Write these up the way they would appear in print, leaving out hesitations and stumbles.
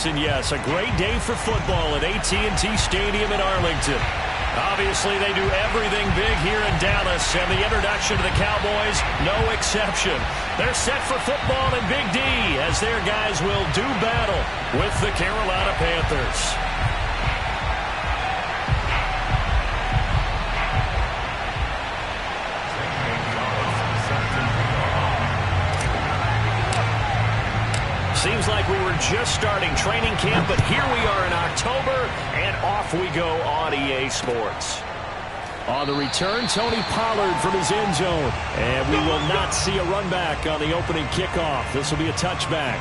and yes, a great day for football at AT&T Stadium in Arlington. Obviously, they do everything big here in Dallas, and the introduction to the Cowboys, no exception. They're set for football in Big D as their guys will do battle with the Carolina Panthers. Seems like we were just starting training camp, but here we are in October, and off we go on EA Sports. On the return, Tony Pollard from his end zone. And we will not see a run back on the opening kickoff. This will be a touchback.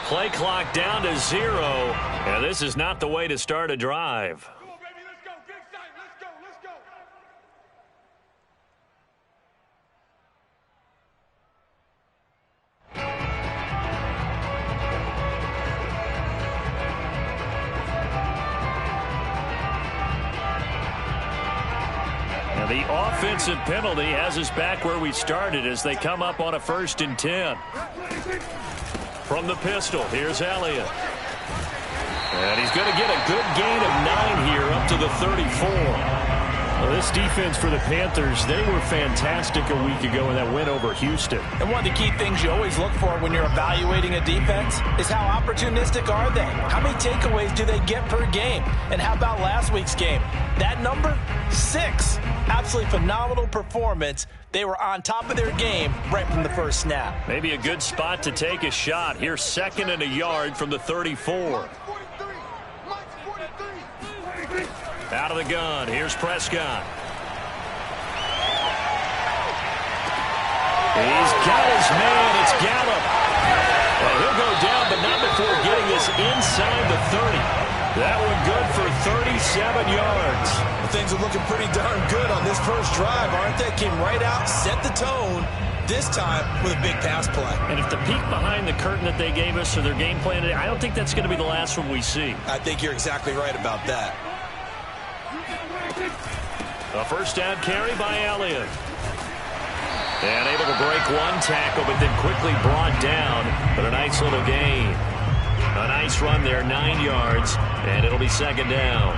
Play clock down to 0, and this is not the way to start a drive. Come on, baby, let's go. Big side, let's go, let's go. Now the offensive penalty has us back where we started as they come up on a 1st and 10. From the pistol, here's Elliott. And he's going to get a good gain of 9 here up to the 34. Well, this defense for the Panthers, they were fantastic a week ago in that win over Houston. And one of the key things you always look for when you're evaluating a defense is how opportunistic are they? How many takeaways do they get per game? And how about last week's game? That number, 6. Absolutely phenomenal performance. They were on top of their game right from the first snap. Maybe a good spot to take a shot. Here's 2nd and a yard from the 34. Out of the gun. Here's Prescott. He's got his man. It's Gallup. Well, he'll go down, but not before getting us inside the 30. That one good for 37 yards. Well, things are looking pretty darn good on this first drive, aren't they? Came right out, set the tone, this time with a big pass play. And if the peek behind the curtain that they gave us or their game plan today, I don't think that's going to be the last one we see. I think you're exactly right about that. A first down carry by Elliott. And able to break one tackle, but then quickly brought down. But a nice little gain. A nice run there, 9 yards, and it'll be 2nd down.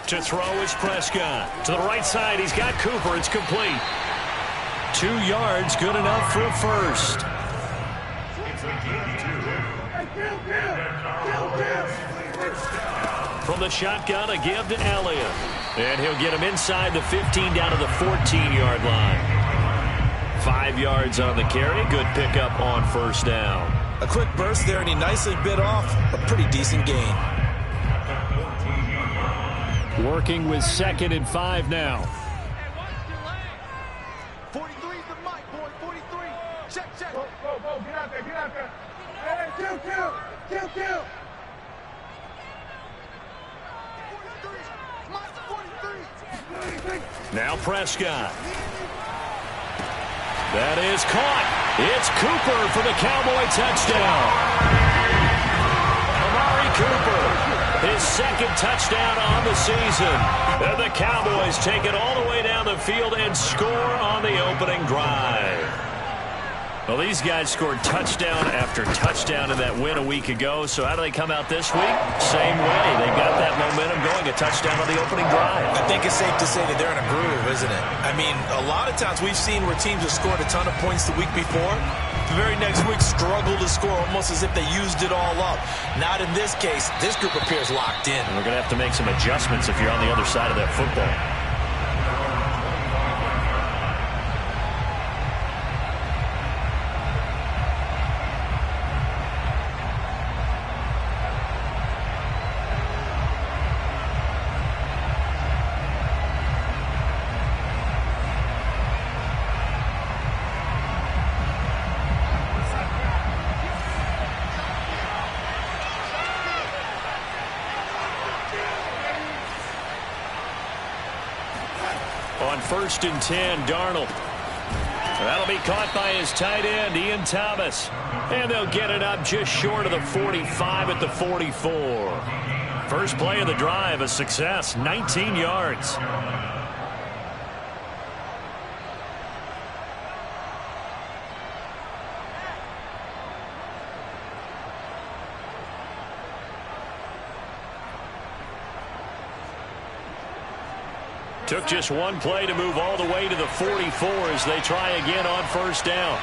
To throw is Prescott. To the right side, he's got Cooper. It's complete. 2 yards, good enough for a first. From the shotgun, a give to Elliott. And he'll get him inside the 15 down to the 14-yard line. 5 yards on the carry. Good pickup on first down. A quick burst there, and he nicely bit off a pretty decent gain. Working with 2nd and 5 now. 43 is the mic, boy. 43. Check, check. Go, get out there, get out there. Hey, kill. 43. Now Prescott. That is caught. It's Cooper for the Cowboy touchdown. Amari Cooper, his 2nd touchdown on the season. And the Cowboys take it all the way down the field and score on the opening drive. Well, these guys scored touchdown after touchdown in that win a week ago. So how do they come out this week? Same way. They've got that momentum going. A touchdown on the opening drive. I think it's safe to say that they're in a groove, isn't it? I mean, a lot of times we've seen where teams have scored a ton of points the week before. The very next week struggle to score almost as if they used it all up. Not in this case. This group appears locked in. And we're going to have to make some adjustments if you're on the other side of that football. On 1st and 10, Darnold. That'll be caught by his tight end, Ian Thomas. And they'll get it up just short of the 45 at the 44. First play of the drive, a success, 19 yards. Took just one play to move all the way to the 44 as they try again on 1st down.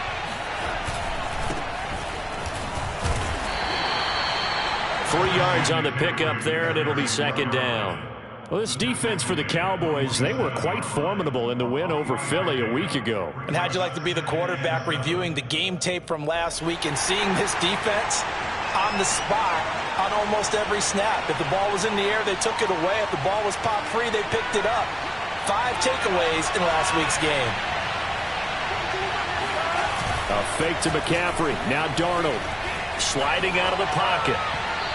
Three yards on the pickup there, and it'll be 2nd down. Well, this defense for the Cowboys, they were quite formidable in the win over Philly a week ago. And how'd you like to be the quarterback reviewing the game tape from last week and seeing this defense on the spot on almost every snap? If the ball was in the air, they took it away. If the ball was popped free, they picked it up. 5 takeaways in last week's game. A fake to McCaffrey. Now Darnold sliding out of the pocket.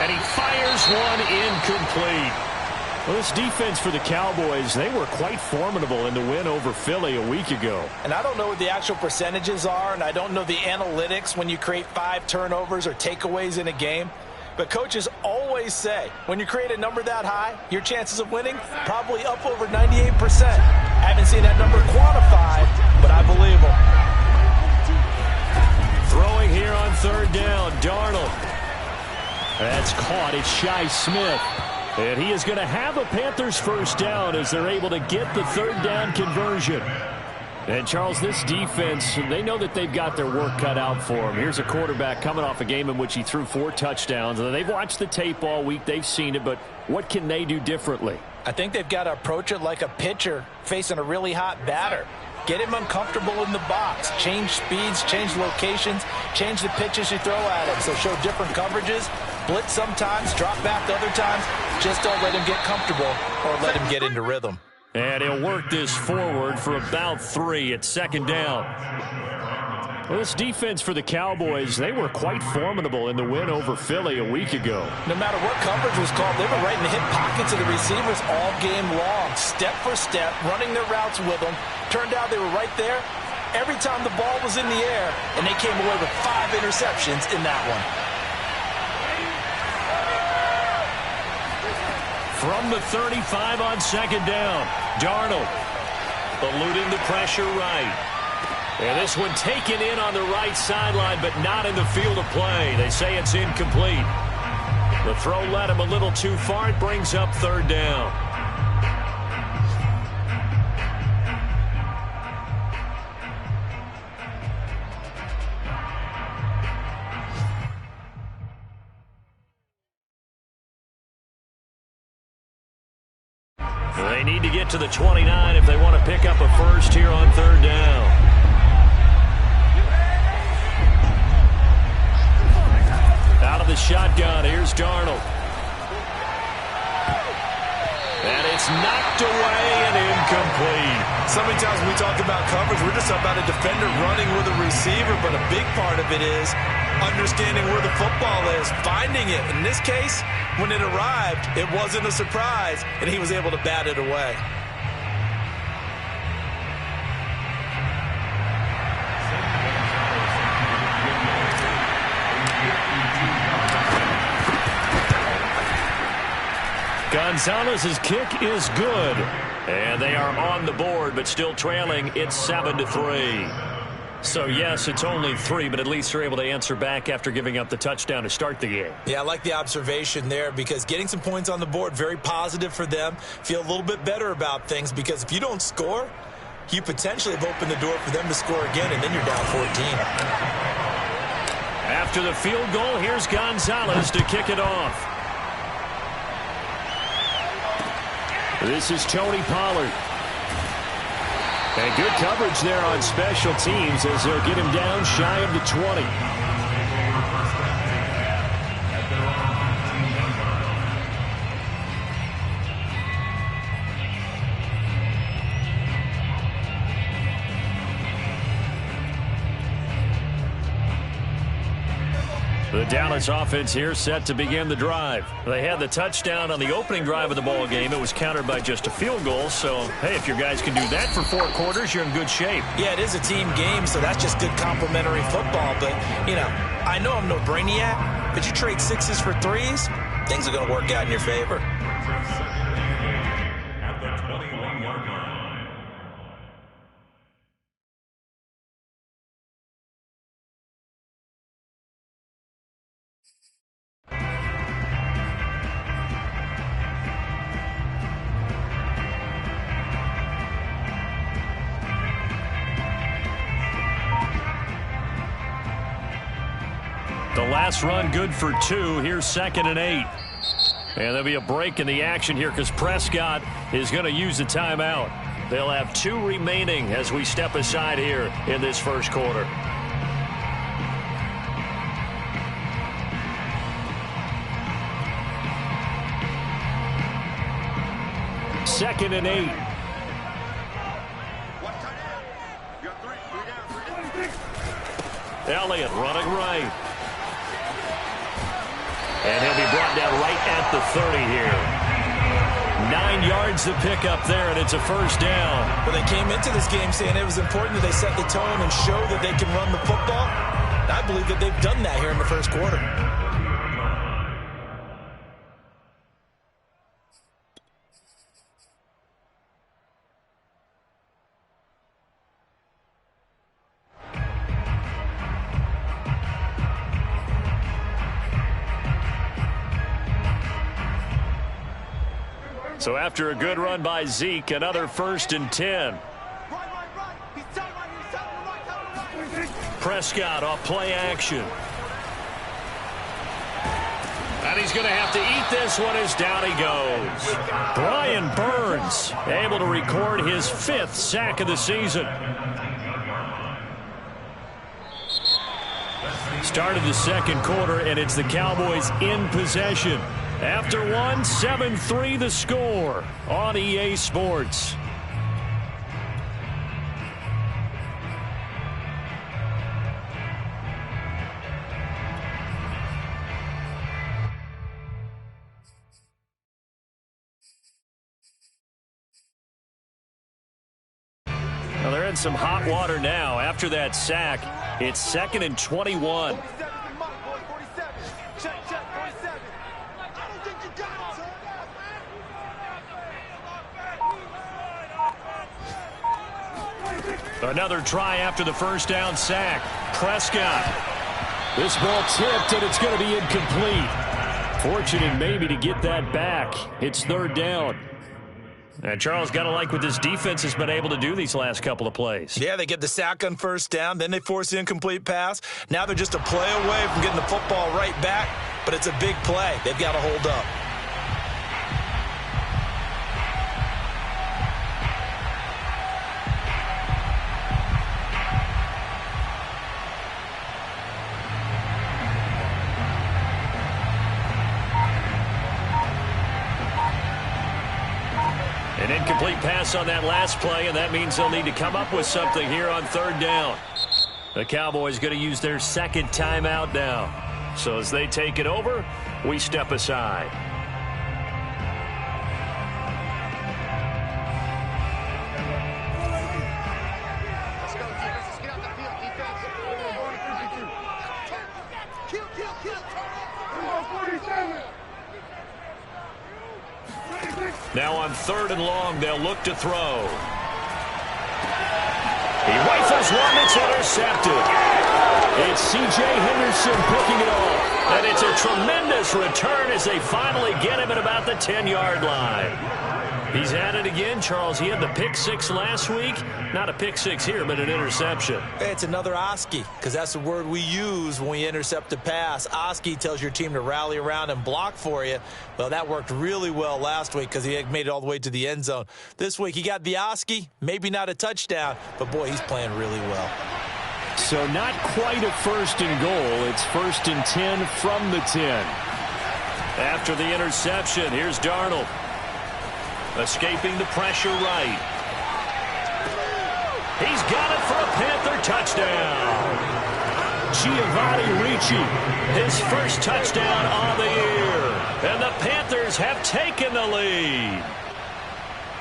And he fires one incomplete. Well, this defense for the Cowboys, they were quite formidable in the win over Philly a week ago. And I don't know what the actual percentages are, and I don't know the analytics when you create 5 turnovers or takeaways in a game. But coaches always say, when you create a number that high, your chances of winning probably up over 98%. I haven't seen that number quantified, but I believe them. Throwing here on 3rd down, Darnold. That's caught. It's Shi Smith. And he is going to have a Panthers 1st down as they're able to get the 3rd down conversion. And, Charles, this defense, they know that they've got their work cut out for them. Here's a quarterback coming off a game in which he threw 4 touchdowns. They've watched the tape all week. They've seen it, but what can they do differently? I think they've got to approach it like a pitcher facing a really hot batter. Get him uncomfortable in the box. Change speeds, change locations, change the pitches you throw at him. So show different coverages, blitz sometimes, drop back other times. Just don't let him get comfortable or let him get into rhythm. And he'll work this forward for about 3 at 2nd down. Well, this defense for the Cowboys, they were quite formidable in the win over Philly a week ago. No matter what coverage was called, they were right in the hip pockets of the receivers all game long. Step for step, running their routes with them. Turned out they were right there every time the ball was in the air, and they came away with 5 interceptions in that one. From the 35 on 2nd down, Darnold eluding the pressure right. And this one taken in on the right sideline, but not in the field of play. They say it's incomplete. The throw led him a little too far. It brings up 3rd down. They need to get to the 29 if they want to pick up a first here on 3rd down. Out of the shotgun, here's Darnold. And it's knocked away and incomplete. So many times when we talk about coverage, we're just about a defender running with a receiver, but a big part of it is understanding where the football is, finding it. In this case, when it arrived, it wasn't a surprise, and he was able to bat it away. Gonzalez's kick is good. And they are on the board, but still trailing. It's 7-3. So, yes, it's only 3, but at least they're able to answer back after giving up the touchdown to start the game. Yeah, I like the observation there because getting some points on the board, very positive for them. Feel a little bit better about things because if you don't score, you potentially have opened the door for them to score again, and then you're down 14. After the field goal, here's Gonzalez to kick it off. This is Tony Pollard. And good coverage there on special teams as they'll get him down shy of the 20. The Dallas offense here set to begin the drive. They had the touchdown on the opening drive of the ball game. It was countered by just a field goal. So, hey, if your guys can do that for 4 quarters, you're in good shape. Yeah, it is a team game, so that's just good complimentary football. But, you know, I know I'm no brainiac, but you trade 6s for 3s, things are going to work out in your favor. At the 21-yard line. The last run good for 2. Here's 2nd and 8. And there'll be a break in the action here because Prescott is going to use the timeout. They'll have 2 remaining as we step aside here in this first quarter. Second and 8. Elliott running right. And he'll be brought down right at the 30 here. 9 yards to pick up there, and it's a first down. Well, they came into this game saying it was important that they set the tone and show that they can run the football. I believe that they've done that here in the first quarter. So after a good run by Zeke, another 1st and 10. Prescott off play action. And he's going to have to eat this one as down he goes. Brian Burns able to record his 5th sack of the season. Started the second quarter, and it's the Cowboys in possession. After one, 7-3 the score on EA Sports. Well, they're in some hot water now. After that sack, it's 2nd and 21. Another try after the first down sack. Prescott. This ball tipped, and it's going to be incomplete. Fortunate maybe to get that back. It's 3rd down. And Charles, got to like what this defense has been able to do these last couple of plays. Yeah, they get the sack on first down, then they force the incomplete pass. Now they're just a play away from getting the football right back, but it's a big play. They've got to hold up. An incomplete pass on that last play, and that means they'll need to come up with something here on 3rd down. The Cowboys going to use their 2nd timeout now. So as they take it over, we step aside. Let's go, defense. Let's get out the field, defense. Kill. 47. Now on 3rd and long, they'll look to throw. He rifles one that's intercepted. It's C.J. Henderson picking it off. And it's a tremendous return as they finally get him at about the 10-yard line. He's at it again, Charles. He had the pick 6 last week. Not a pick 6 here, but an interception. It's another Oski, because that's the word we use when we intercept a pass. Oski tells your team to rally around and block for you. Well, that worked really well last week because he made it all the way to the end zone. This week, he got the Oski, maybe not a touchdown, but, boy, he's playing really well. So not quite a 1st and goal. It's 1st and 10 from the 10. After the interception, here's Darnold. Escaping the pressure right. He's got it for a Panther touchdown. Giovanni Ricci, his first touchdown on the year. And the Panthers have taken the lead.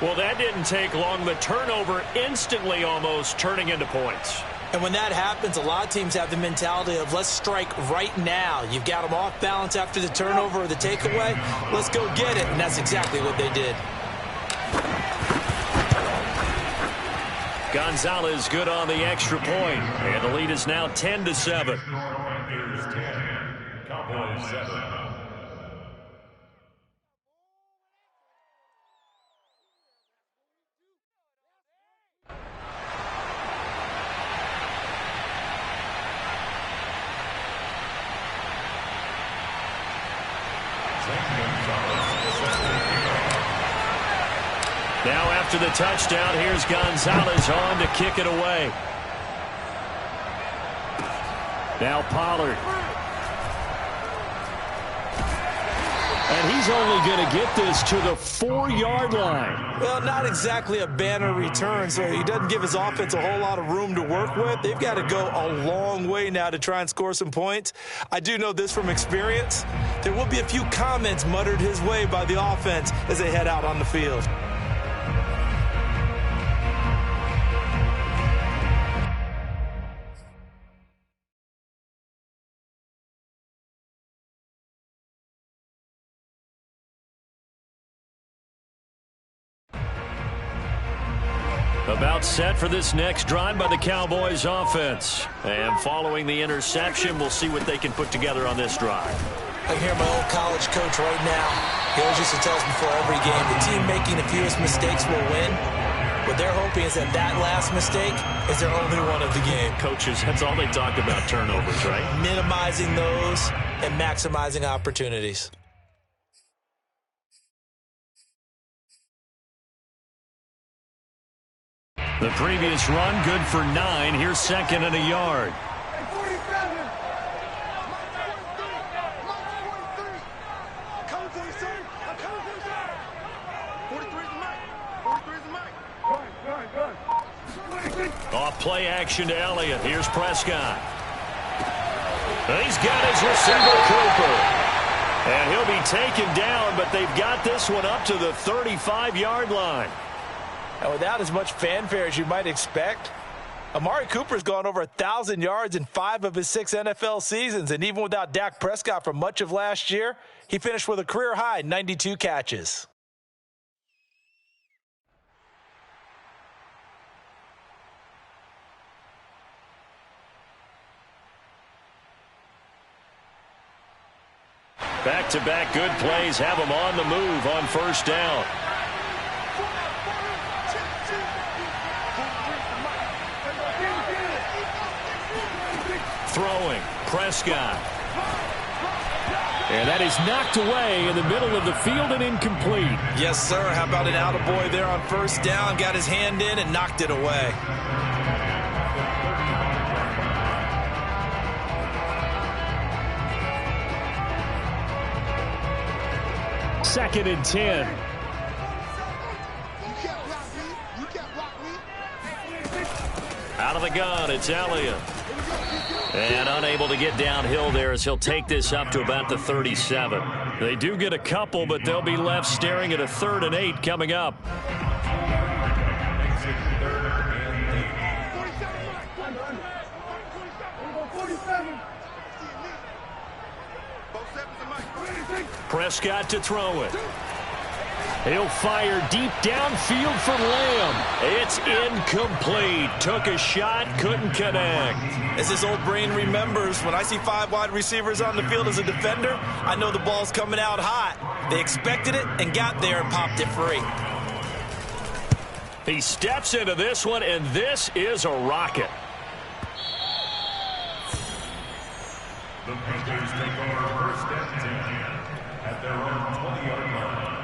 Well, that didn't take long. The turnover instantly almost turning into points. And when that happens, a lot of teams have the mentality of let's strike right now. You've got them off balance after the turnover or the takeaway. Let's go get it. And that's exactly what they did. Gonzalez good on the extra point. And the lead is now 10-7. Panthers 10, Cowboys 7. Now after the touchdown, here's Gonzalez on to kick it away. Now Pollard. And he's only going to get this to the 4-yard line. Well, not exactly a banner return, so he doesn't give his offense a whole lot of room to work with. They've got to go a long way now to try and score some points. I do know this from experience. There will be a few comments muttered his way by the offense as they head out on the field. About set for this next drive by the Cowboys offense. And following the interception, we'll see what they can put together on this drive. I hear my old college coach right now. He always used to tell us before every game, the team making the fewest mistakes will win. What they're hoping is that that last mistake is their only one of the game. Coaches, that's all they talk about, turnovers, right? Minimizing those and maximizing opportunities. The previous run, good for 9. Here's second and a yard. Off play action to Elliott. Here's Prescott. He's got his receiver, Cooper. And he'll be taken down, but they've got this one up to the 35-yard line. And without as much fanfare as you might expect, Amari Cooper's gone over 1,000 yards in 5 of his 6 NFL seasons. And even without Dak Prescott for much of last year, he finished with a career-high 92 catches. Back-to-back good plays have them on the move on first down. Throwing, Prescott. And that is knocked away in the middle of the field and incomplete. Yes, sir. How about an attaboy there on first down? Got his hand in and knocked it away. Second and 10. Out of the gun, it's Elliott. And unable to get downhill there as he'll take this up to about the 37. They do get a couple, but they'll be left staring at a 3rd and 8 coming up. Prescott to throw it. He'll fire deep downfield for Lamb. It's incomplete. Took a shot, couldn't connect. As his old brain remembers, when I see 5 wide receivers on the field as a defender, I know the ball's coming out hot. They expected it and got there and popped it free. He steps into this one, and this is a rocket. The Panthers take over first and 10 at their own 20-yard line.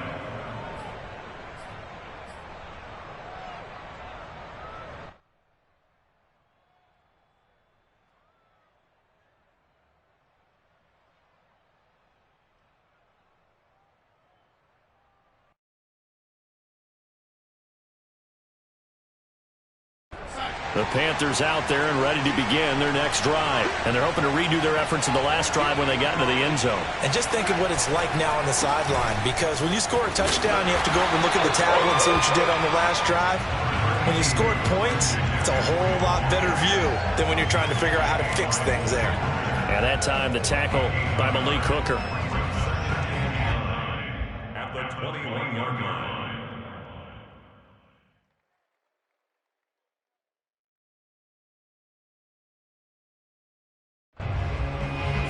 The Panthers out there and ready to begin their next drive. And they're hoping to redo their efforts in the last drive when they got into the end zone. And just think of what it's like now on the sideline, because when you score a touchdown, you have to go over and look at the table and see what you did on the last drive. When you scored points, it's a whole lot better view than when you're trying to figure out how to fix things there. And that time, the tackle by Malik Hooker. At the 21-yard line.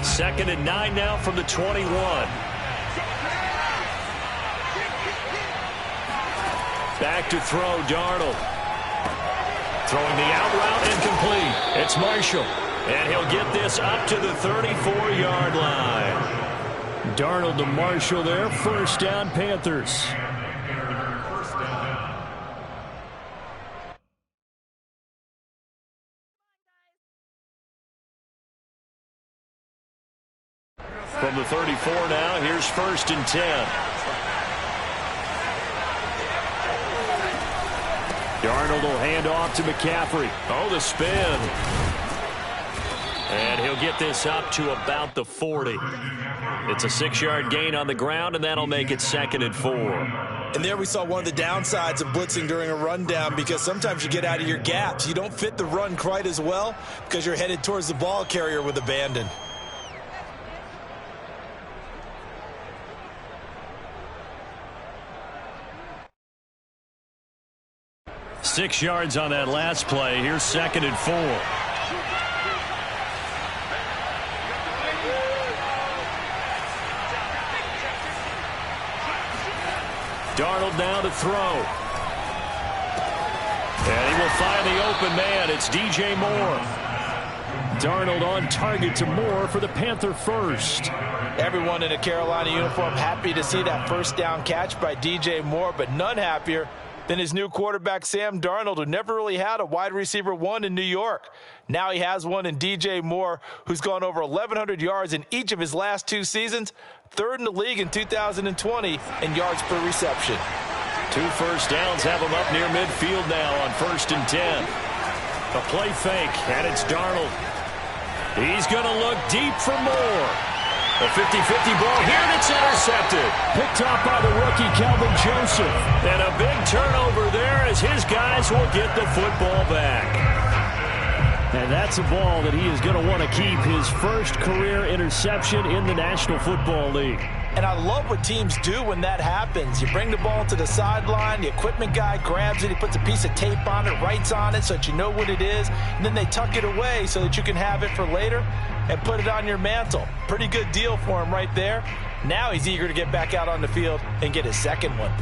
Second and 9 now from the 21. Back to throw, Darnold. Throwing the out route, incomplete. It's Marshall. And he'll get this up to the 34-yard line. Darnold to Marshall there. First down, Panthers. From the 34 now, here's first and 10. Darnold will hand off to McCaffrey. Oh, the spin. And he'll get this up to about the 40. It's a 6-yard gain on the ground, and that'll make it second and 4. And there we saw one of the downsides of blitzing during a rundown, because sometimes you get out of your gaps. You don't fit the run quite as well because you're headed towards the ball carrier with abandon. 6 yards on that last play. Here's second and 4. Darnold now to throw. And he will find the open man. It's DJ Moore. Darnold on target to Moore for the Panther first. Everyone in a Carolina uniform happy to see that first down catch by DJ Moore, but none happier than his new quarterback, Sam Darnold, who never really had a wide receiver one in New York. Now he has one in DJ Moore, who's gone over 1,100 yards in each of his last 2 seasons, third in the league in 2020 in yards per reception. 2 first downs have him up near midfield now on first and 10. A play fake, and it's Darnold. He's going to look deep for Moore. A 50-50 ball here, and it's intercepted. Picked off by the rookie, Calvin Joseph. And a big turnover there as his guys will get the football back. And that's a ball that he is going to want to keep, his first career interception in the National Football League. And I love what teams do when that happens. You bring the ball to the sideline, the equipment guy grabs it, he puts a piece of tape on it, writes on it so that you know what it is, and then they tuck it away so that you can have it for later and put it on your mantle. Pretty good deal for him right there. Now he's eager to get back out on the field and get his second one.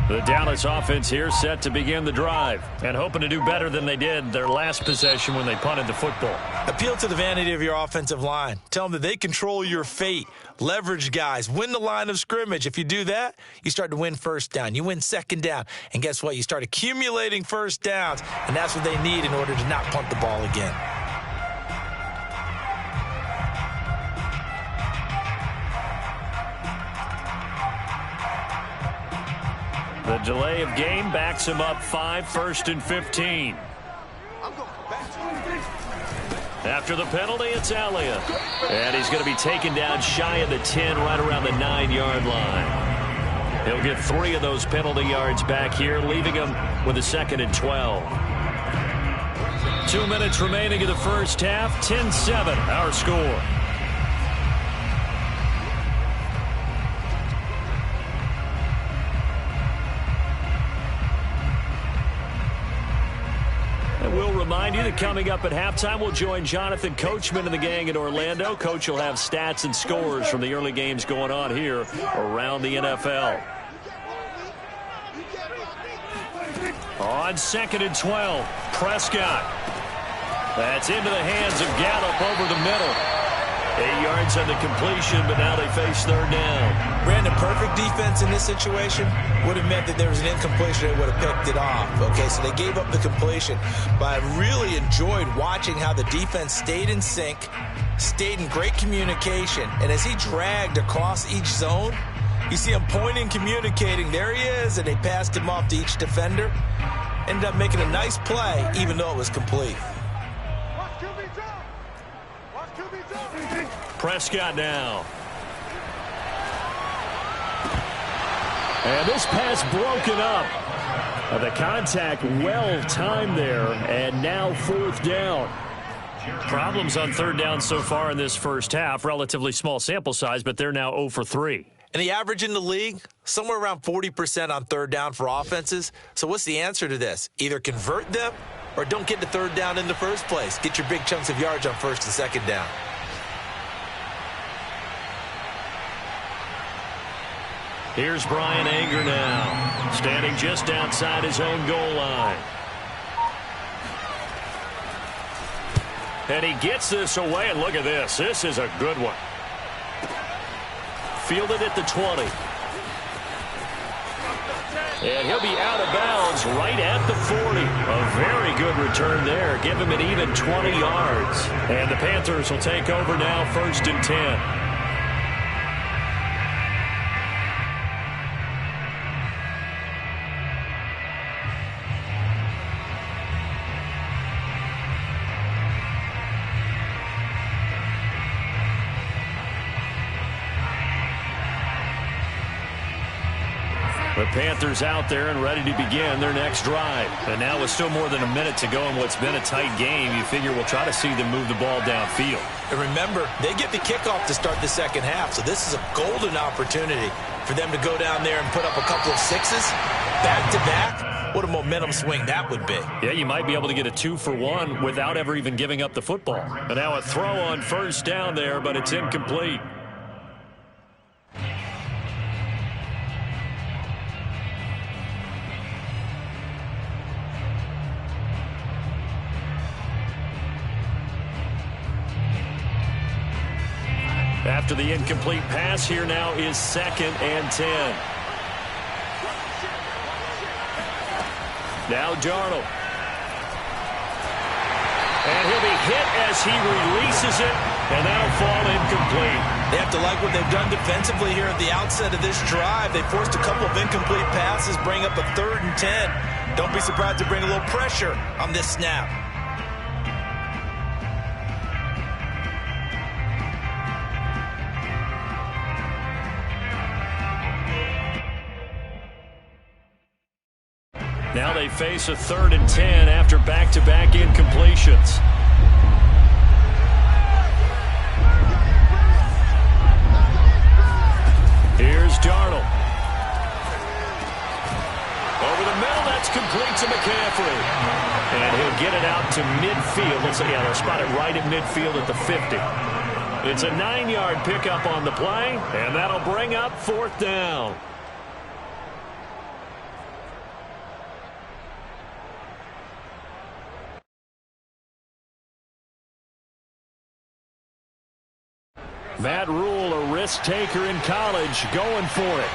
The Dallas offense here set to begin the drive and hoping to do better than they did their last possession when they punted the football. Appeal to the vanity of your offensive line. Tell them that they control your fate. Leverage guys. Win the line of scrimmage. If you do that, you start to win first down. You win second down. And guess what? You start accumulating first downs. And that's what they need in order to not punt the ball again. The delay of game backs him up 5, first and 15. After the penalty, it's Elliott. And he's going to be taken down shy of the 10, right around the 9-yard line. He'll get 3 of those penalty yards back here, leaving him with a second and 12. 2 minutes remaining in the first half, 10-7, our score. We'll remind you that coming up at halftime, we'll join Jonathan Coachman and the gang in Orlando. Coach will have stats and scores from the early games going on here around the NFL. On second and 12, Prescott. That's into the hands of Gallup over the middle. 8 yards on the completion, but now they face third down. Brandon, perfect defense in this situation would have meant that there was an incompletion. They would have picked it off. Okay, so they gave up the completion. But I really enjoyed watching how the defense stayed in sync, stayed in great communication. And as he dragged across each zone, you see him pointing, communicating. There he is, and they passed him off to each defender. Ended up making a nice play, even though it was complete. Prescott now. And this pass broken up. The contact well timed there, and now fourth down. Problems on third down so far in this first half. Relatively small sample size, but they're now 0 for 3. And the average in the league, somewhere around 40% on third down for offenses. So what's the answer to this? Either convert them or don't get to third down in the first place. Get your big chunks of yards on first and second down. Here's Brian Anger now, standing just outside his own goal line. And he gets this away, and look at this. This is a good one. Fielded at the 20. And he'll be out of bounds right at the 40. A very good return there. Give him an even 20 yards. And the Panthers will take over now, first and 10. The Panthers out there and ready to begin their next drive. And now with still more than a minute to go in what's been a tight game, you figure we'll try to see them move the ball downfield. And remember, they get the kickoff to start the second half, so this is a golden opportunity for them to go down there and put up a couple of sixes back-to-back. What a momentum swing that would be. Yeah, you might be able to get a 2-for-1 without ever even giving up the football. And now a throw on first down there, but it's incomplete. After the incomplete pass, here now is second and 10. Now Darnold. And he'll be hit as he releases it, and that'll fall incomplete. They have to like what they've done defensively here at the outset of this drive. They forced a couple of incomplete passes, bring up a 3rd and 10. Don't be surprised to bring a little pressure on this snap. Now they face a 3rd and 10 after back-to-back incompletions. Here's Darnold. Over the middle, that's complete to McCaffrey. And he'll get it out to midfield. Let's see, yeah, they'll spot it right at midfield at the 50. It's a 9-yard pickup on the play, and that'll bring up 4th down. Matt Rule, a risk taker in college, going for it.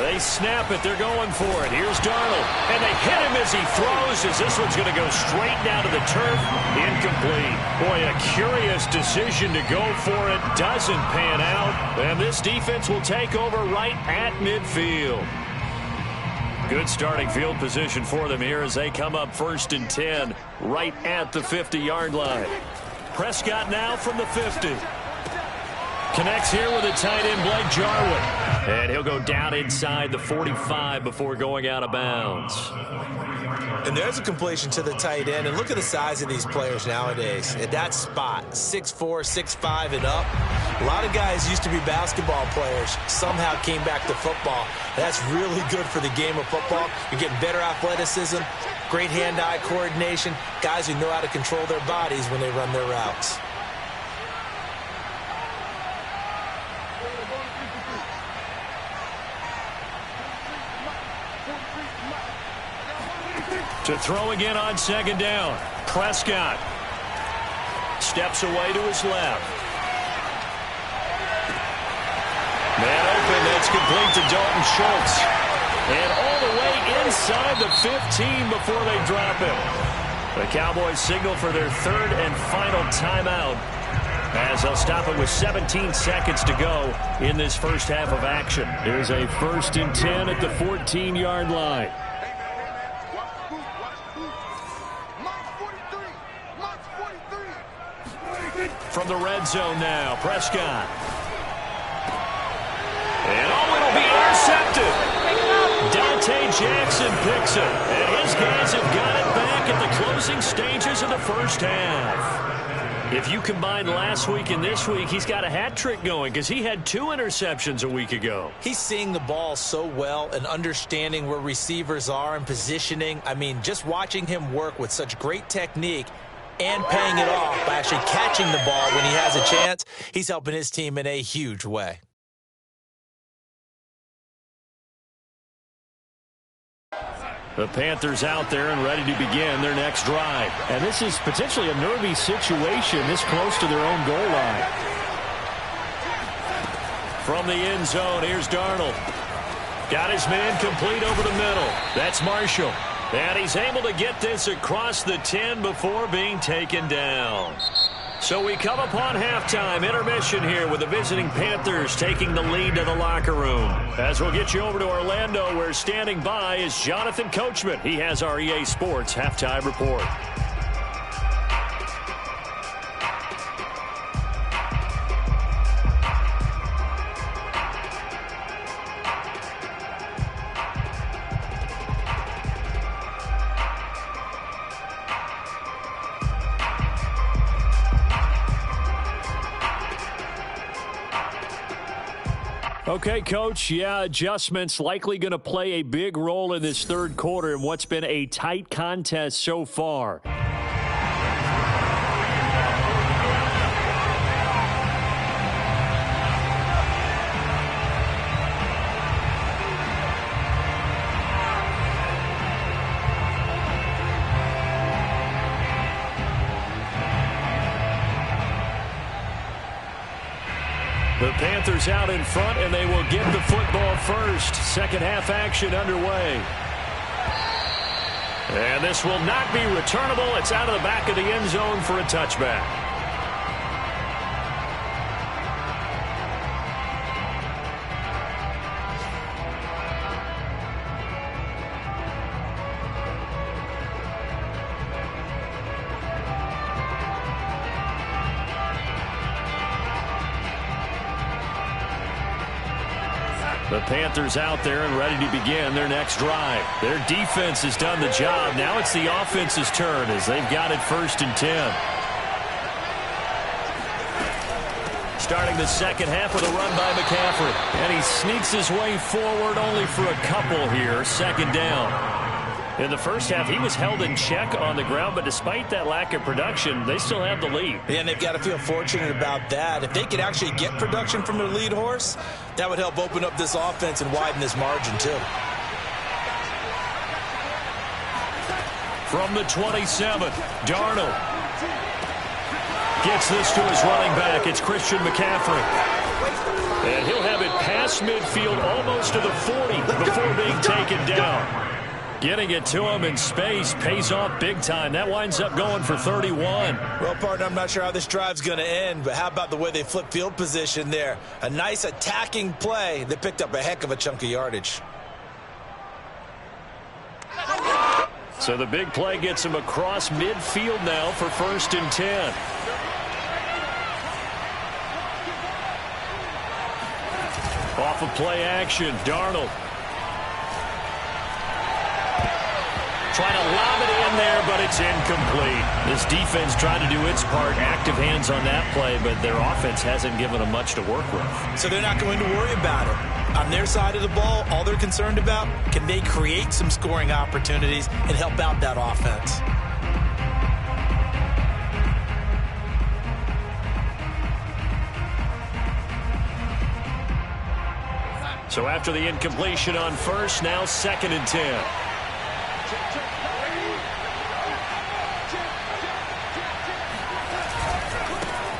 They snap it. They're going for it. Here's Darnold. And they hit him as he throws, as this one's going to go straight down to the turf. Incomplete. Boy, a curious decision to go for it. Doesn't pan out. And this defense will take over right at midfield. Good starting field position for them here as they come up 1st and 10 right at the 50-yard line. Prescott now from the 50. Connects here with a tight end, Blake Jarwin. And he'll go down inside the 45 before going out of bounds. And there's a completion to the tight end. And look at the size of these players nowadays. At that spot, 6'4", 6'5", and up. A lot of guys used to be basketball players, somehow came back to football. That's really good for the game of football. You're getting better athleticism, great hand-eye coordination, guys who know how to control their bodies when they run their routes. To throw again on second down. Prescott steps away to his left. Man open, that's complete to Dalton Schultz. And all the way inside the 15 before they drop him. The Cowboys signal for their third and final timeout as they'll stop it with 17 seconds to go in this first half of action. Here's a 1st and 10 at the 14-yard line. From the red zone now, Prescott. And it'll be intercepted. Dante Jackson picks it. And his guys have got it back at the closing stages of the first half. If you combine last week and this week, he's got a hat trick going because he had 2 interceptions a week ago. He's seeing the ball so well and understanding where receivers are and positioning. I mean, just watching him work with such great technique and paying it off by actually catching the ball when he has a chance, he's helping his team in a huge way. The Panthers out there and ready to begin their next drive. And this is potentially a nervy situation this close to their own goal line. From the end zone, here's Darnold. Got his man complete over the middle. That's Marshall. And he's able to get this across the 10 before being taken down. So we come upon halftime intermission here with the visiting Panthers taking the lead to the locker room. As we'll get you over to Orlando, where standing by is Jonathan Coachman. He has our EA Sports halftime report. Okay, Coach, adjustments likely going to play a big role in this third quarter in what's been a tight contest so far. The Panthers out in front, and they will get the football first. Second half action underway. And this will not be returnable. It's out of the back of the end zone for a touchback. The Panthers out there and ready to begin their next drive. Their defense has done the job. Now it's the offense's turn as they've got it 1st and 10. Starting the second half with a run by McCaffrey. And he sneaks his way forward only for a couple here. 2nd down. In the first half, he was held in check on the ground, but despite that lack of production, they still have the lead. And they've got to feel fortunate about that. If they could actually get production from their lead horse, that would help open up this offense and widen this margin, too. From the 27, Darnold gets this to his running back. It's Christian McCaffrey. And he'll have it past midfield almost to the 40 before being taken down. Getting it to him in space pays off big time. That winds up going for 31. Well, partner, I'm not sure how this drive's going to end, but how about the way they flip field position there? A nice attacking play that picked up a heck of a chunk of yardage. So the big play gets him across midfield now for 1st and 10. Off of play action, Darnold. Trying to lob it in there, but it's incomplete. This defense tried to do its part, active hands on that play, but their offense hasn't given them much to work with. So they're not going to worry about it. On their side of the ball, all they're concerned about, can they create some scoring opportunities and help out that offense? So after the incompletion on 1st, now 2nd and 10.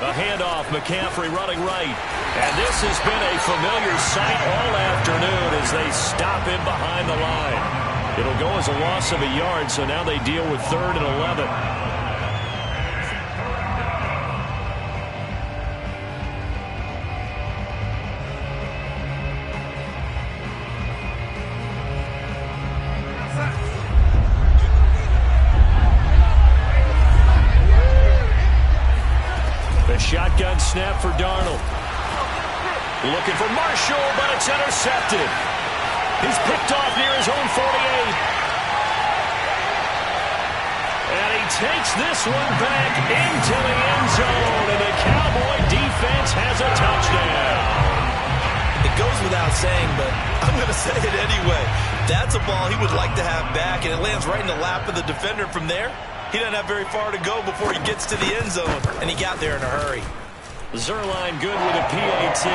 A handoff, McCaffrey running right. And this has been a familiar sight all afternoon as they stop him behind the line. It'll go as a loss of a yard, so now they deal with 3rd and 11. Shotgun snap for Darnold. Looking for Marshall, but it's intercepted. He's picked off near his own 48. And he takes this one back into the end zone, and the Cowboy defense has a touchdown. It goes without saying, but I'm going to say it anyway. That's a ball he would like to have back, and it lands right in the lap of the defender from there. He doesn't have very far to go before he gets to the end zone, and he got there in a hurry. Zerline good with a PAT,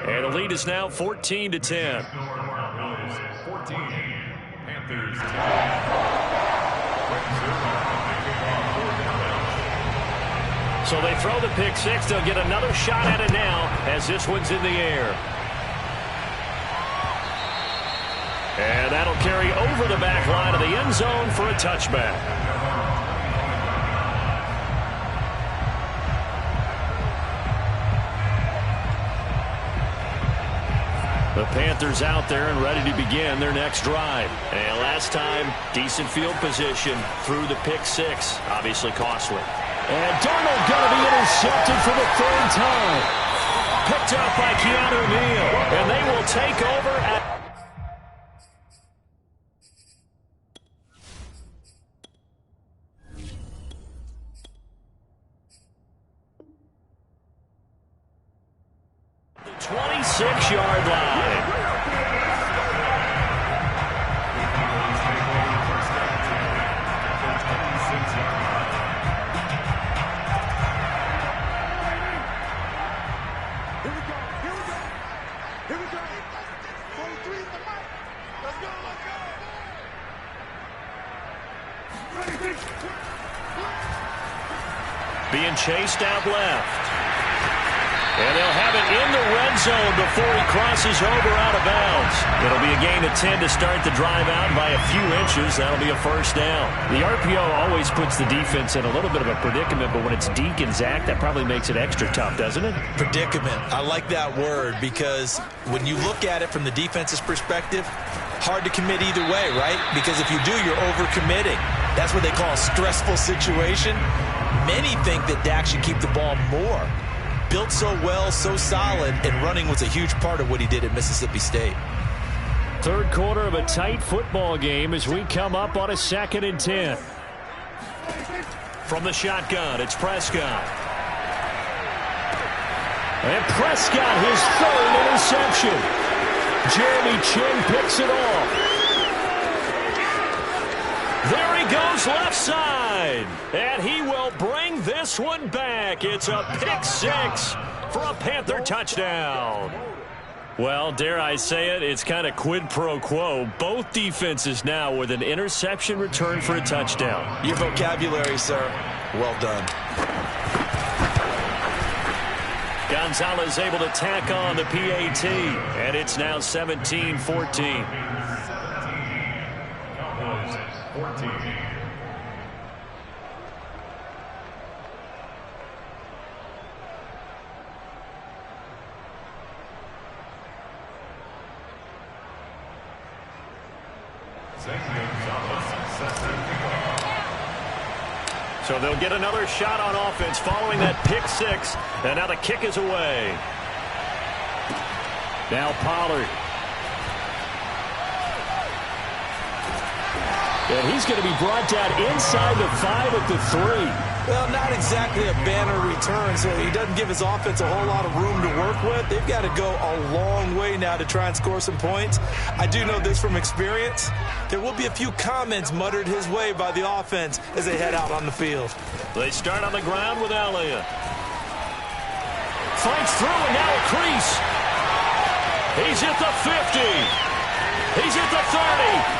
and the lead is now 14-10. 14, Panthers 10. So they throw the pick six. They'll get another shot at it now as this one's in the air. And that'll carry over the back line of the end zone for a touchback. The Panthers out there and ready to begin their next drive. And last time, decent field position through the pick six. Obviously costly. And Darnold going to be intercepted for the 3rd time. Picked up by Keanu Neal. And they will take over at... the 26-yard line. Being chased out left. And they'll have it in the red zone before he crosses over out of bounds. It'll be a gain of 10 to start the drive out by a few inches. That'll be a first down. The RPO always puts the defense in a little bit of a predicament, but when it's Deke and Zach, that probably makes it extra tough, doesn't it? Predicament. I like that word because when you look at it from the defense's perspective, hard to commit either way, right? Because if you do, you're overcommitting. That's what they call a stressful situation. Many think that Dak should keep the ball more. Built so well, so solid, and running was a huge part of what he did at Mississippi State. 3rd quarter of a tight football game as we come up on a 2nd and 10. From the shotgun, it's Prescott. And Prescott, his 3rd interception. Jeremy Chin picks it off. There he goes left side. And he will bring this one back. It's a pick six for a Panther touchdown. Well, dare I say it, it's kind of quid pro quo. Both defenses now with an interception return for a touchdown. Your vocabulary, sir. Well done. Gonzalez able to tack on the PAT. And it's now 17-14. Cowboys 14. So they'll get another shot on offense following that pick six. And now the kick is away. Now Pollard. And he's going to be brought down inside the 5 at the 3. Well, not exactly a banner return, so he doesn't give his offense a whole lot of room to work with. They've got to go a long way now to try and score some points. I do know this from experience. There will be a few comments muttered his way by the offense as they head out on the field. They start on the ground with Elliott. Fights through and now a crease. He's at the 50. He's at the 30.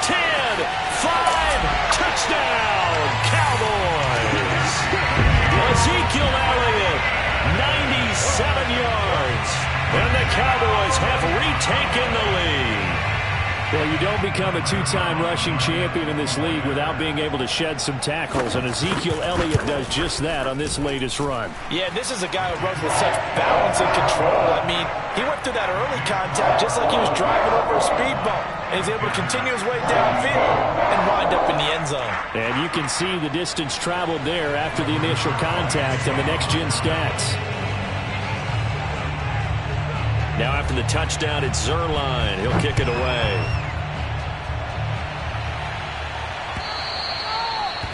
10, 5, touchdown, Cowboys. Ezekiel Elliott Cowboys have retaken the lead. Well, you don't become a two-time rushing champion in this league without being able to shed some tackles, and Ezekiel Elliott does just that on this latest run. Yeah, this is a guy who runs with such balance and control. I mean, he went through that early contact just like he was driving over a speed bump, and he's able to continue his way downfield and wind up in the end zone. And you can see the distance traveled there after the initial contact and the next-gen stats. Now after the touchdown, it's Zerline. He'll kick it away.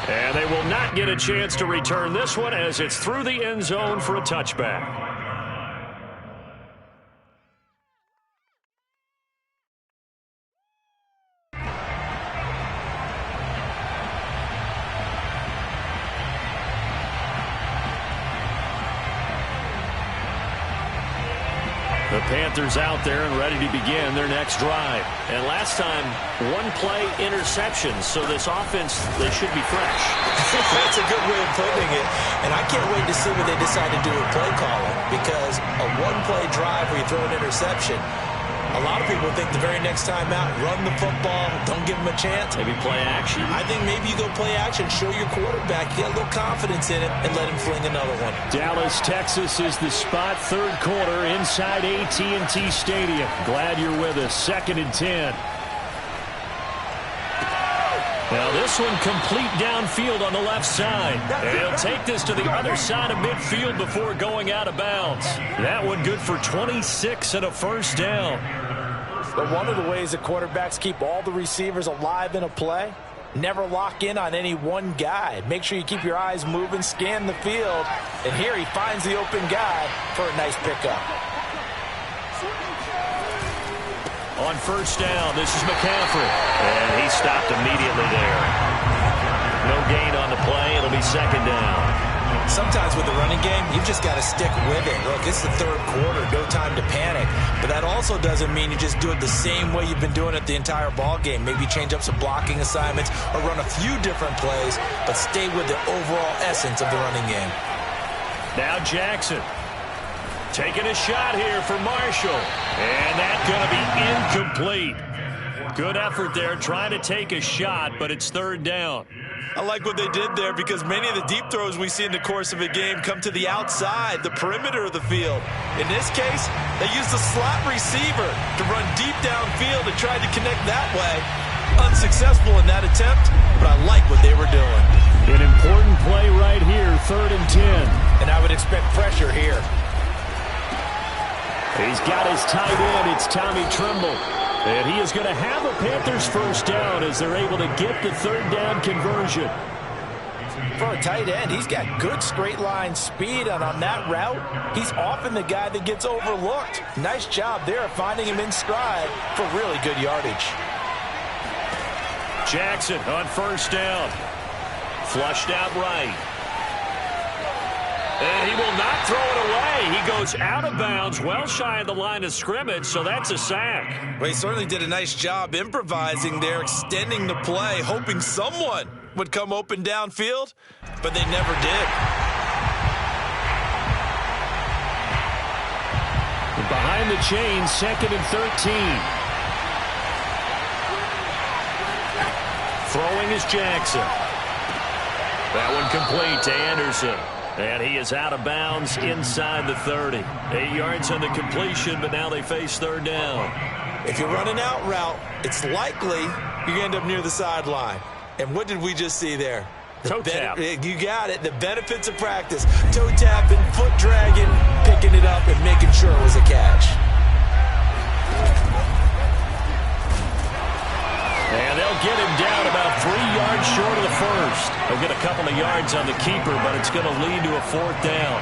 And they will not get a chance to return this one as it's through the end zone for a touchback. The Panthers out there and ready to begin their next drive. And last time, one-play interception. So this offense, they should be fresh. That's a good way of putting it. And I can't wait to see what they decide to do with play calling. Because a one-play drive where you throw an interception, a lot of people think the very next time out, run the football, don't give them a chance. Maybe play action. I think maybe you go play action, show your quarterback, get a little confidence in it, and let him fling another one. Dallas, Texas is the spot, third quarter inside AT&T Stadium. Glad you're with us. 2nd and 10. Now this one complete downfield on the left side. And he'll take this to the other side of midfield before going out of bounds. That one good for 26 and a first down. But one of the ways that quarterbacks keep all the receivers alive in a play, never lock in on any one guy. Make sure you keep your eyes moving, scan the field. And here he finds the open guy for a nice pickup. On first down, this is McCaffrey. And he stopped immediately there. No gain on the play. It'll be 2nd down. Sometimes with the running game, you've just got to stick with it. Look, it's the third quarter, no time to panic. But that also doesn't mean you just do it the same way you've been doing it the entire ball game. Maybe change up some blocking assignments or run a few different plays, but stay with the overall essence of the running game. Now Jackson. Taking a shot here for Marshall. And that's going to be incomplete. Good effort there trying to take a shot, but it's 3rd down. I like what they did there because many of the deep throws we see in the course of a game come to the outside, the perimeter of the field. In this case, they used the slot receiver to run deep downfield and tried to connect that way. Unsuccessful in that attempt, but I like what they were doing. An important play right here, 3rd and 10. And I would expect pressure here. He's got his tight end. It's Tommy Tremble. And he is going to have a Panthers first down as they're able to get the 3rd down conversion. For a tight end, he's got good straight line speed, and on that route, he's often the guy that gets overlooked. Nice job there finding him in stride for really good yardage. Jackson on first down. Flushed out right. And he will not throw it away. He goes out of bounds, well shy of the line of scrimmage, so that's a sack. Well, he certainly did a nice job improvising there, extending the play, hoping someone would come open downfield, but they never did. Behind the chains, 2nd and 13. Throwing is Jackson. That one complete to Anderson. And he is out of bounds inside the 30. 8 yards on the completion, but now they face 3rd down. If you run an out route, it's likely you end up near the sideline. And what did we just see there? Toe tap. You got it. The benefits of practice. Toe tapping, foot dragging, picking it up, and making sure it was a catch. And they'll get him down about 3 yards short of the first. They'll get a couple of yards on the keeper, but it's going to lead to a 4th down.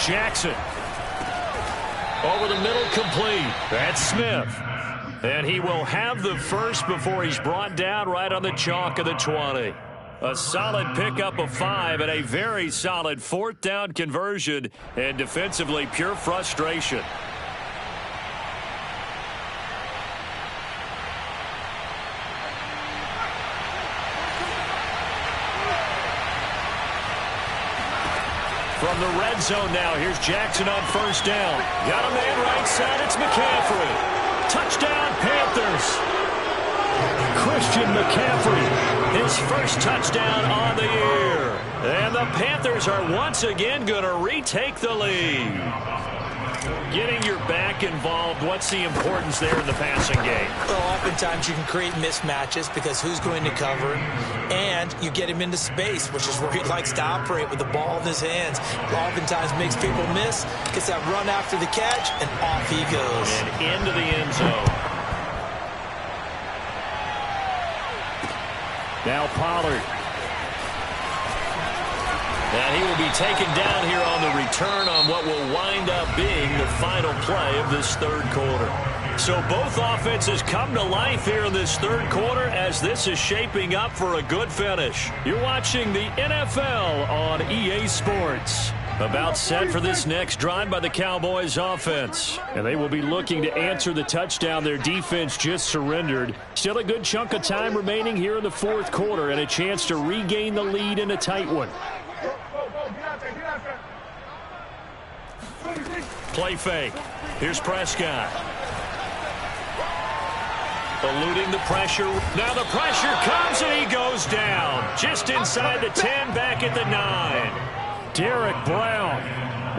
Jackson. Over the middle, complete. That's Smith. And he will have the first before he's brought down right on the chalk of the 20. A solid pickup of 5 and a very solid 4th down conversion. And defensively, pure frustration. From the red zone now, here's Jackson on first down. Got a man right side, it's McCaffrey. Touchdown, Panthers. Christian McCaffrey, his first touchdown on the year. And the Panthers are once again going to retake the lead. Getting your back involved, what's the importance there in the passing game? Well, oftentimes you can create mismatches because who's going to cover him, and you get him into space, which is where he likes to operate with the ball in his hands. Oftentimes makes people miss, gets that run after the catch, and off he goes. And into the end zone. Now Pollard. And he will be taken down here on the return on what will wind up being the final play of this third quarter. So both offenses come to life here in this third quarter as this is shaping up for a good finish. You're watching the NFL on EA Sports. About set for this next drive by the Cowboys offense. And they will be looking to answer the touchdown their defense just surrendered. Still a good chunk of time remaining here in the fourth quarter and a chance to regain the lead in a tight one. Play fake. Here's Prescott. Eluding the pressure. Now the pressure comes and he goes down. Just inside the 10, back at the 9. Derek Brown.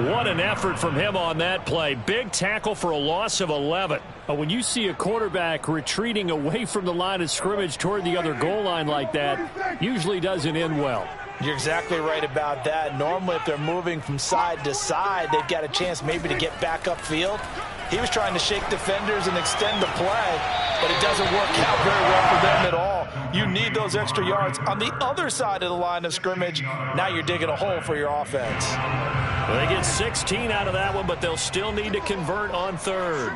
What an effort from him on that play. Big tackle for a loss of 11. When you see a quarterback retreating away from the line of scrimmage toward the other goal line like that, usually doesn't end well. You're exactly right about that. Normally, if they're moving from side to side, they've got a chance maybe to get back upfield. He was trying to shake defenders and extend the play, but it doesn't work out very well for them at all. You need those extra yards on the other side of the line of scrimmage. Now you're digging a hole for your offense. Well, they get 16 out of that one, but they'll still need to convert on third.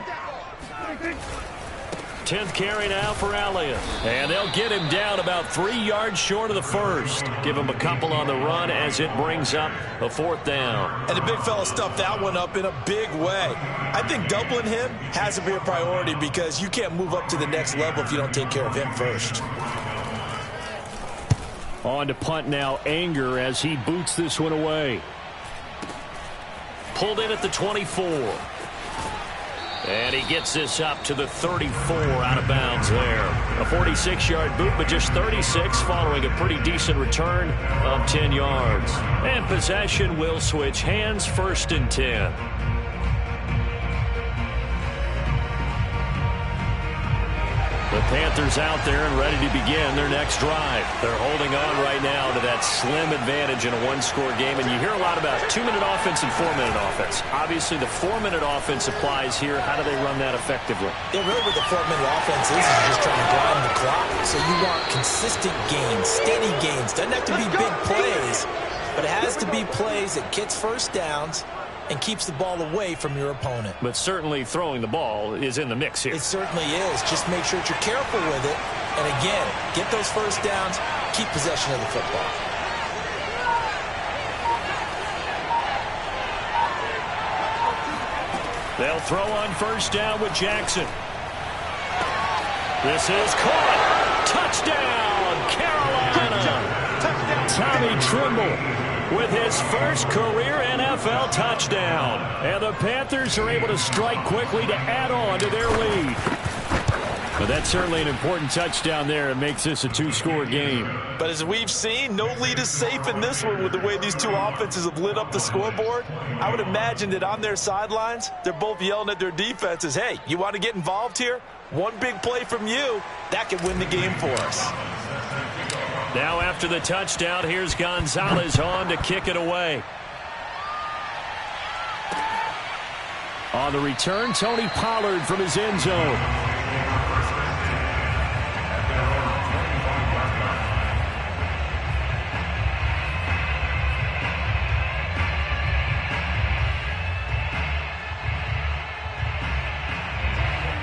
10th carry now for Elliott. And they'll get him down about 3 yards short of the first. Give him a couple on the run as it brings up a fourth down. And the big fella stuffed that one up in a big way. I think doubling him has to be a priority because you can't move up to the next level if you don't take care of him first. On to punt now, Anger as he boots this one away. Pulled in at the 24. And he gets this up to the 34 out of bounds there. A 46-yard boot, but just 36 following a pretty decent return of 10 yards. And possession will switch hands, 1st and 10. The Panthers out there and ready to begin their next drive. They're holding on right now to that slim advantage in a one-score game. And you hear a lot about 2-minute offense and 4-minute offense. Obviously, the 4-minute offense applies here. How do they run that effectively? Yeah, really what the 4-minute offense is just trying to grind the clock. So you want consistent gains, steady gains. Doesn't have to be big plays, but it has to be plays that gets first downs and keeps the ball away from your opponent. But certainly throwing the ball is in the mix here. It certainly is. Just make sure that you're careful with it. And again, get those first downs, keep possession of the football. They'll throw on first down with Jackson. This is caught. Touchdown, Carolina. Tommy Trimble with his first career NFL touchdown. And the Panthers are able to strike quickly to add on to their lead. But that's certainly an important touchdown there. It makes this a 2-score game. But as we've seen, no lead is safe in this one with the way these two offenses have lit up the scoreboard. I would imagine that on their sidelines, they're both yelling at their defenses, hey, you want to get involved here? One big play from you, that could win the game for us. Now after the touchdown, here's Gonzalez on to kick it away. On the return, Tony Pollard from his end zone.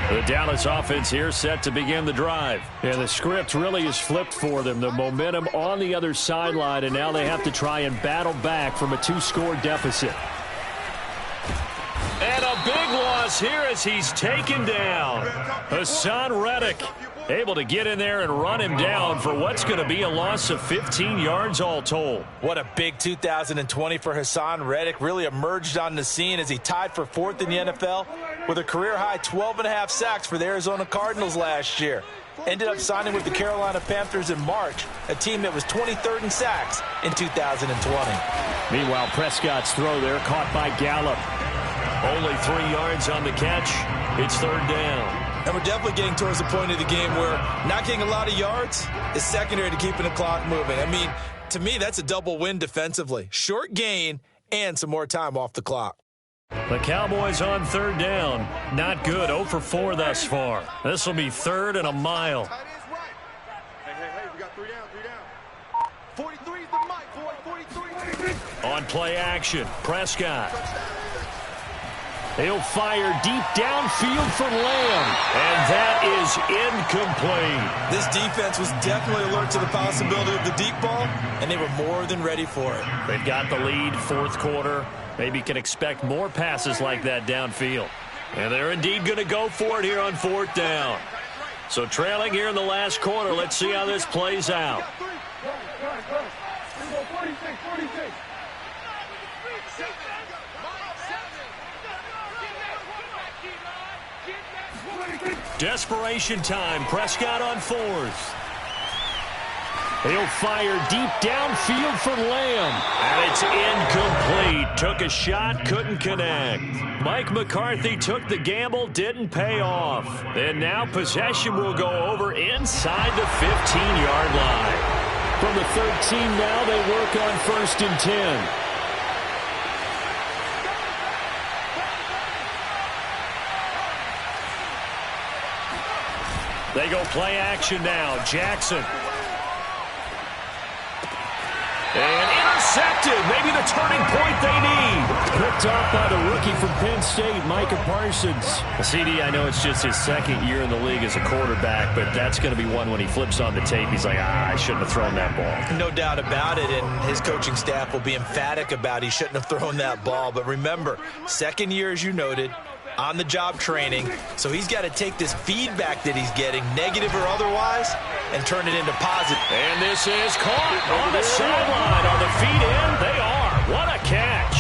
The Dallas offense here set to begin the drive. And the script really is flipped for them. The momentum on the other sideline, and now they have to try and battle back from a 2-score deficit. And a big loss here as he's taken down. Hassan Reddick able to get in there and run him down for what's going to be a loss of 15 yards all told. What a big 2020 for Hassan Reddick. Really emerged on the scene as he tied for 4th in the NFL with a career-high 12.5 sacks for the Arizona Cardinals last year. Ended up signing with the Carolina Panthers in March, a team that was 23rd in sacks in 2020. Meanwhile, Prescott's throw there caught by Gallup. Only 3 yards on the catch. It's 3rd down. And we're definitely getting towards the point of the game where not getting a lot of yards is secondary to keeping the clock moving. I mean, to me, that's a double win defensively. Short gain and some more time off the clock. The Cowboys on 3rd down. Not good. 0 for 4 thus far. This will be 3rd and a mile. Tight end's right. Hey, we got 3 down. 43 is the mic, boy. 43. On play action, Prescott. He'll fire deep downfield for Lamb. And that is incomplete. This defense was definitely alert to the possibility of the deep ball, and they were more than ready for it. They've got the lead, 4th quarter. Maybe can expect more passes like that downfield. And they're indeed going to go for it here on 4th down. So trailing here in the last quarter, let's see how this plays out. Desperation time. Prescott on 4th. He'll fire deep downfield for Lamb. And it's incomplete. Took a shot, couldn't connect. Mike McCarthy took the gamble, didn't pay off. And now possession will go over inside the 15-yard line. From the 13 now, they work on 1st and 10. They go play action now. Jackson. And intercepted. Maybe the turning point they need. Picked off by the rookie from Penn State, Micah Parsons. CD, I know it's just his 2nd year in the league as a quarterback, but that's going to be one when he flips on the tape. He's like, I shouldn't have thrown that ball. No doubt about it, and his coaching staff will be emphatic about he shouldn't have thrown that ball. But remember, 2nd year, as you noted, on-the-job training, so he's got to take this feedback that he's getting, negative or otherwise, and turn it into positive. And this is caught on the sideline. On the feet in, they are. What a catch.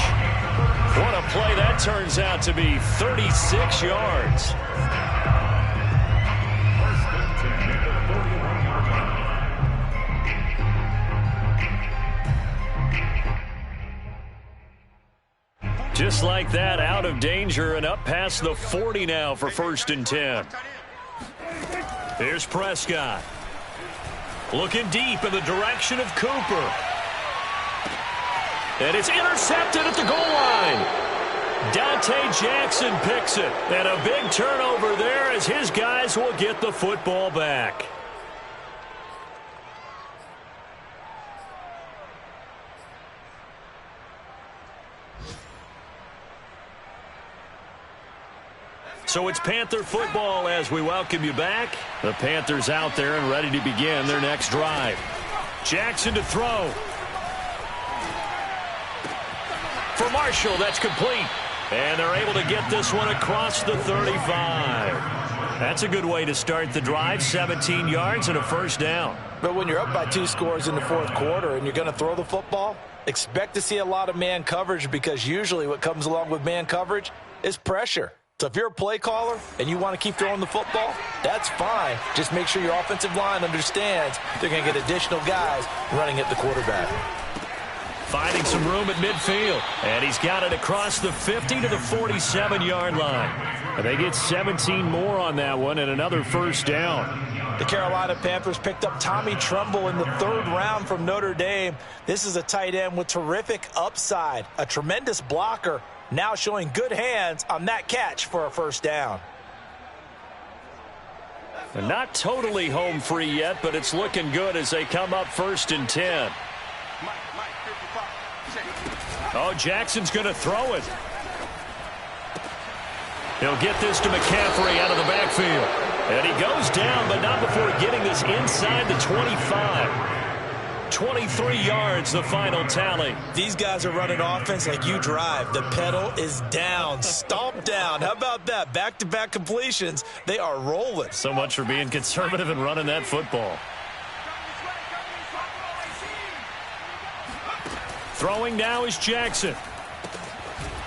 What a play that turns out to be. 36 yards. Just like that, out of danger and up past the 40 now for 1st and 10. Here's Prescott. Looking deep in the direction of Cooper. And it's intercepted at the goal line. Dante Jackson picks it. And a big turnover there as his guys will get the football back. So it's Panther football as we welcome you back. The Panthers out there and ready to begin their next drive. Jackson to throw. For Marshall, that's complete. And they're able to get this one across the 35. That's a good way to start the drive. 17 yards and a 1st down. But when you're up by 2 scores in the 4th quarter and you're going to throw the football, expect to see a lot of man coverage, because usually what comes along with man coverage is pressure. So if you're a play caller and you want to keep throwing the football, that's fine. Just make sure your offensive line understands they're going to get additional guys running at the quarterback. Finding some room at midfield. And he's got it across the 50 to the 47-yard line. And they get 17 more on that one and another 1st down. The Carolina Panthers picked up Tommy Tremble in the 3rd round from Notre Dame. This is a tight end with terrific upside, a tremendous blocker, now showing good hands on that catch for a 1st down. And not totally home free yet, but it's looking good as they come up 1st and 10. Oh, Jackson's going to throw it. He'll get this to McCaffrey out of the backfield. And he goes down, but not before getting this inside the 25. 23 yards, the final tally. These guys are running offense like you drive. The pedal is down, stomp down. How about that? Back-to-back completions. They are rolling. So much for being conservative and running that football. Throwing now is Jackson.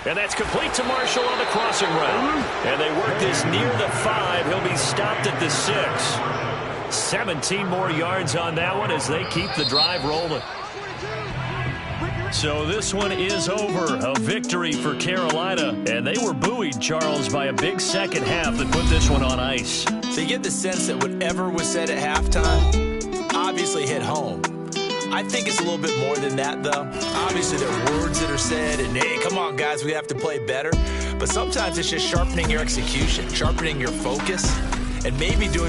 And that's complete to Marshall on the crossing route. And they work this near the 5. He'll be stopped at the 6. 17 more yards on that one as they keep the drive rolling. So this one is over. A victory for Carolina. And they were buoyed, Charles, by a big second half that put this one on ice. So you get the sense that whatever was said at halftime obviously hit home. I think it's a little bit more than that, though. Obviously, there are words that are said, and, hey, come on, guys, we have to play better. But sometimes it's just sharpening your execution, sharpening your focus, and maybe doing the